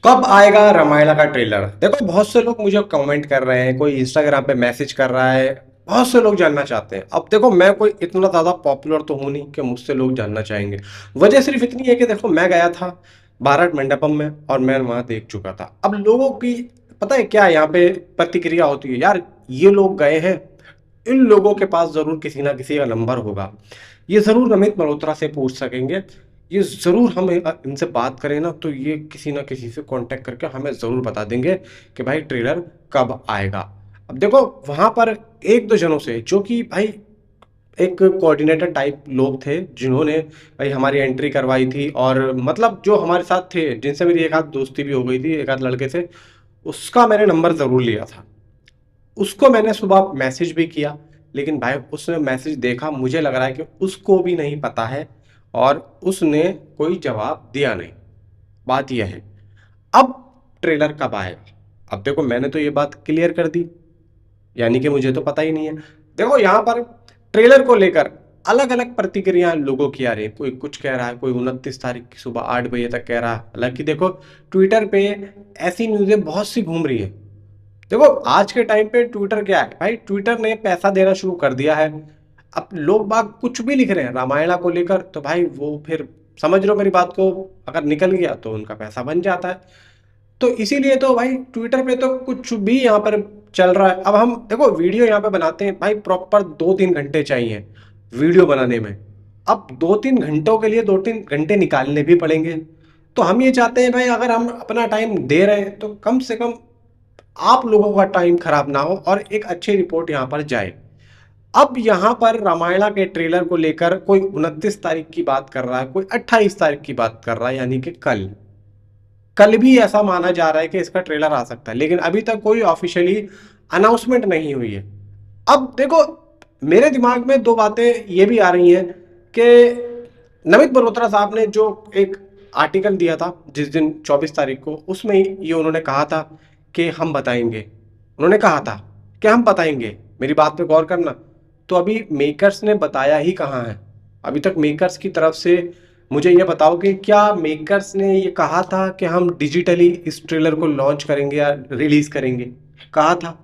कब आएगा रामायणा का ट्रेलर? देखो, बहुत से लोग मुझे कमेंट कर रहे हैं, कोई इंस्टाग्राम पे मैसेज कर रहा है। बहुत से लोग जानना चाहते हैं। अब देखो, मैं कोई इतना ज्यादा पॉपुलर तो हूं नहीं कि मुझसे लोग जानना चाहेंगे। वजह सिर्फ इतनी है कि देखो, मैं गया था बारात मंडपम में और मैं वहां देख चुका था। अब लोगों की पता है क्या यहाँ पे प्रतिक्रिया होती है, यार ये लोग गए हैं, इन लोगों के पास जरूर किसी ना किसी का नंबर होगा, ये जरूर अमित मल्होत्रा से पूछ सकेंगे, ये जरूर हम इनसे बात करें ना तो ये किसी ना किसी से कांटेक्ट करके हमें जरूर बता देंगे कि भाई ट्रेलर कब आएगा। अब देखो, वहां पर एक दो जनों से, जो कि भाई एक कोऑर्डिनेटर टाइप लोग थे, जिन्होंने भाई हमारी एंट्री करवाई थी, और मतलब जो हमारे साथ थे, जिनसे मेरी एक आध दोस्ती भी हो गई थी, एक आध लड़के से, उसका मैंने नंबर जरूर लिया था। उसको मैंने सुबह मैसेज भी किया, लेकिन भाई उसने मैसेज देखा, मुझे लग रहा है कि उसको भी नहीं पता है, और उसने कोई जवाब दिया नहीं। बात यह है, अब ट्रेलर कब आएगा? अब देखो, मैंने तो ये बात क्लियर कर दी, यानी कि मुझे तो पता ही नहीं है। देखो, यहां पर ट्रेलर को लेकर अलग अलग प्रतिक्रियाएं लोगों की आ रही है। कोई कुछ कह रहा है, कोई 29 तारीख की सुबह 8 बजे तक कह रहा है। हालांकि देखो, ट्विटर पे ऐसी न्यूज़ें बहुत सी घूम रही है। देखो, आज के टाइम पे ट्विटर क्या है भाई, ट्विटर ने पैसा देना शुरू कर दिया है। अब लोग बाग कुछ भी लिख रहे हैं रामायणा को लेकर, तो भाई वो फिर समझ लो मेरी बात को, अगर निकल गया तो उनका पैसा बन जाता है। तो इसीलिए तो भाई ट्विटर पे तो कुछ भी यहाँ पर चल रहा है। अब हम देखो, वीडियो यहाँ पे बनाते हैं भाई, प्रॉपर 2-3 घंटे चाहिए वीडियो बनाने में। अब 2-3 घंटों के लिए 2-3 घंटे निकालने भी पड़ेंगे। तो हम ये चाहते हैं भाई, अगर हम अपना टाइम दे रहे हैं तो कम से कम आप लोगों का टाइम खराब ना हो और एक अच्छी रिपोर्ट यहाँ पर जाए। अब यहाँ पर रामायणा के ट्रेलर को लेकर कोई 29 तारीख की बात कर रहा है, कोई 28 तारीख की बात कर रहा है, यानी कि कल। कल भी ऐसा माना जा रहा है कि इसका ट्रेलर आ सकता है, लेकिन अभी तक कोई ऑफिशियली अनाउंसमेंट नहीं हुई है। अब देखो, मेरे दिमाग में दो बातें ये भी आ रही हैं कि नमित मल्होत्रा साहब ने जो एक आर्टिकल दिया था जिस दिन 24 तारीख को, उसमें ये उन्होंने कहा था कि हम बताएंगे। उन्होंने कहा था कि हम बताएंगे, मेरी बात पे गौर करना। तो अभी मेकर्स ने बताया ही कहाँ है? अभी तक मेकर्स की तरफ से मुझे ये बताओ कि क्या मेकर्स ने ये कहा था कि हम डिजिटली इस ट्रेलर को लॉन्च करेंगे या रिलीज करेंगे? कहा था?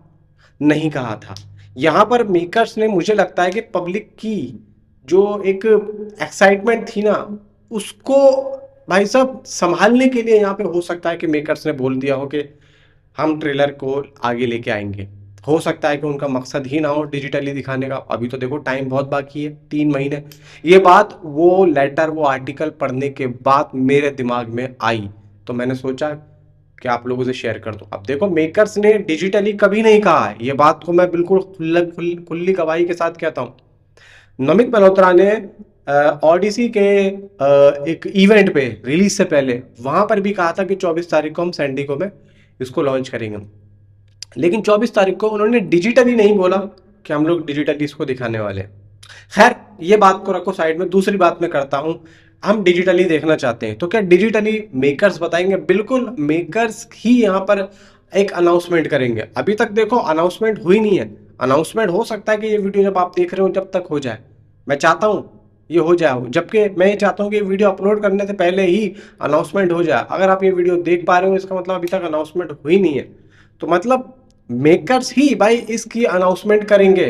नहीं कहा था। यहाँ पर मेकर्स ने, मुझे लगता है कि पब्लिक की जो एक एक्साइटमेंट थी ना, उसको भाई साहब संभालने के लिए यहाँ पे हो सकता है कि मेकर्स ने बोल दिया हो कि हम ट्रेलर को आगे लेके आएंगे। हो सकता है कि उनका मकसद ही ना हो डिजिटली दिखाने का। अभी तो देखो, टाइम बहुत बाकी है, 3 महीने। ये बात वो लेटर, वो आर्टिकल पढ़ने के बाद मेरे दिमाग में आई, तो मैंने सोचा कि आप लोगों से शेयर कर दूं। अब देखो, मेकर्स ने डिजिटली कभी नहीं कहा है, ये बात को मैं बिल्कुल खुली गवाही के साथ कहता हूँ। नमित मल्होत्रा ने ओडिसी के एक इवेंट पे रिलीज से पहले वहां पर भी कहा था कि 24 तारीख को हम सैंडिगो में इसको लॉन्च करेंगे। लेकिन 24 तारीख को उन्होंने डिजिटली नहीं बोला कि हम लोग डिजिटली इसको दिखाने वाले हैं। खैर, ये बात को रखो साइड में, दूसरी बात मैं करता हूं। हम डिजिटली देखना चाहते हैं तो क्या डिजिटली मेकर्स बताएंगे? बिल्कुल, मेकर्स ही यहाँ पर एक अनाउंसमेंट करेंगे। अभी तक देखो, अनाउंसमेंट हुई नहीं है। अनाउंसमेंट हो सकता है कि ये वीडियो जब आप देख रहे हो जब तक हो जाए। मैं चाहता हूँ ये हो जाए, जबकि मैं ये चाहता हूँ कि वीडियो अपलोड करने से पहले ही अनाउंसमेंट हो जाए। अगर आप ये वीडियो देख पा रहे हो, इसका मतलब अभी तक अनाउंसमेंट हुई नहीं है। तो मतलब मेकर्स ही भाई इसकी अनाउंसमेंट करेंगे।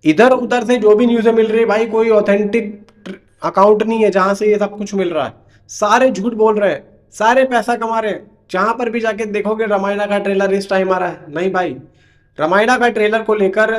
इधर उधर से जो भी न्यूज़ें मिल रही है भाई, कोई ऑथेंटिक अकाउंट नहीं है जहां से ये सब कुछ मिल रहा है। सारे झूठ बोल रहे हैं, सारे पैसा कमा रहे हैं। जहां पर भी जाके देखोगे रामायणा का ट्रेलर इस टाइम आ रहा है, नहीं भाई। रामायणा का ट्रेलर को लेकर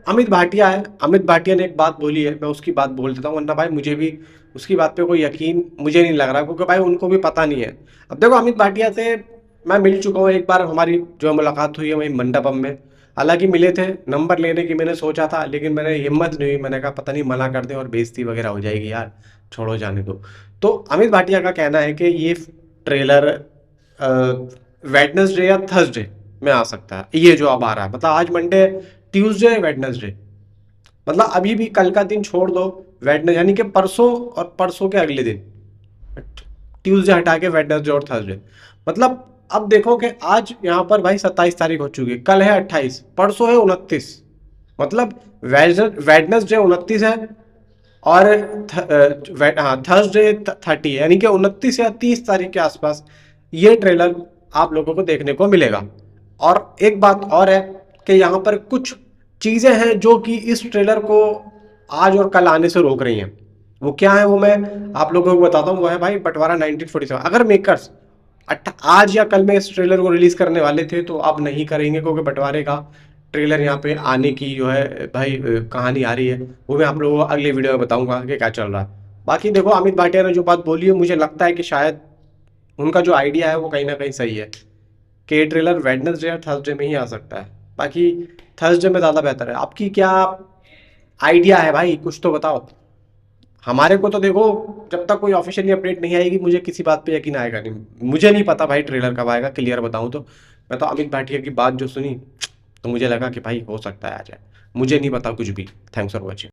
अमित भाटिया है, अमित भाटिया ने एक बात बोली है, मैं उसकी बात बोल देता हूँ, वरना भाई मुझे भी उसकी बात पे कोई यकीन मुझे नहीं लग रहा, क्योंकि भाई उनको भी पता नहीं है। अब देखो, अमित भाटिया से मैं मिल चुका हूँ एक बार, हमारी जो मुलाकात हुई है वही मंडपम में। हालांकि मिले थे, नंबर लेने की मैंने सोचा था, लेकिन मैंने हिम्मत नहीं हुई। मैंने कहा पता नहीं मना कर दें और बेइज्जती वगैरह हो जाएगी यार, छोड़ो जाने दो। तो अमित भाटिया का कहना है कि ये ट्रेलर वेडनेसडे या थर्सडे में आ सकता है। ये जो अब आ रहा है, मतलब आज मंडे, ट्यूसडे, वेडनेसडे, मतलब अभी भी कल का दिन छोड़ दो, वेडनेस यानी कि परसों और परसों के अगले दिन, ट्यूसडे हटा के वेडनेसडे और थर्सडे। मतलब अब देखो कि आज यहाँ पर भाई 27 तारीख हो चुकी है, कल है 28, परसों है 29। मतलब वेडनेसडे 29 है, और हाँ थर्सडे 30 है, यानी कि 29 या 30 तारीख के आसपास ये ट्रेलर आप लोगों को देखने को मिलेगा। और एक बात और है कि यहाँ पर कुछ चीज़ें हैं जो कि इस ट्रेलर को आज और कल आने से रोक रही हैं। वो क्या है वो मैं आप लोगों को बताता हूँ। वो है भाई बंटवारा 1947। अगर मेकर्स आज या कल में इस ट्रेलर को रिलीज करने वाले थे तो अब नहीं करेंगे, क्योंकि बंटवारे का ट्रेलर यहाँ पे आने की जो है भाई कहानी आ रही है। वो मैं आप लोगों को अगले वीडियो में बताऊंगा कि क्या चल रहा है। बाकी देखो अमित भाटिया ने जो बात बोली है, मुझे लगता है कि शायद उनका जो आइडिया है वो कहीं ना कहीं सही है कि ये ट्रेलर वेडनेसडे या थर्सडे में ही आ सकता है। बाकी थर्सडे में ज़्यादा बेहतर है। आपकी क्या आइडिया है भाई, कुछ तो बताओ। हमारे को तो देखो, जब तक कोई ऑफिशियली अपडेट नहीं आएगी मुझे किसी बात पे यकीन आएगा नहीं। मुझे नहीं पता भाई ट्रेलर कब आएगा, क्लियर बताऊं तो मैं तो अमित भाटिया की बात जो सुनी तो मुझे लगा कि भाई हो सकता है आ जाए। मुझे नहीं पता कुछ भी। Thanks for watching.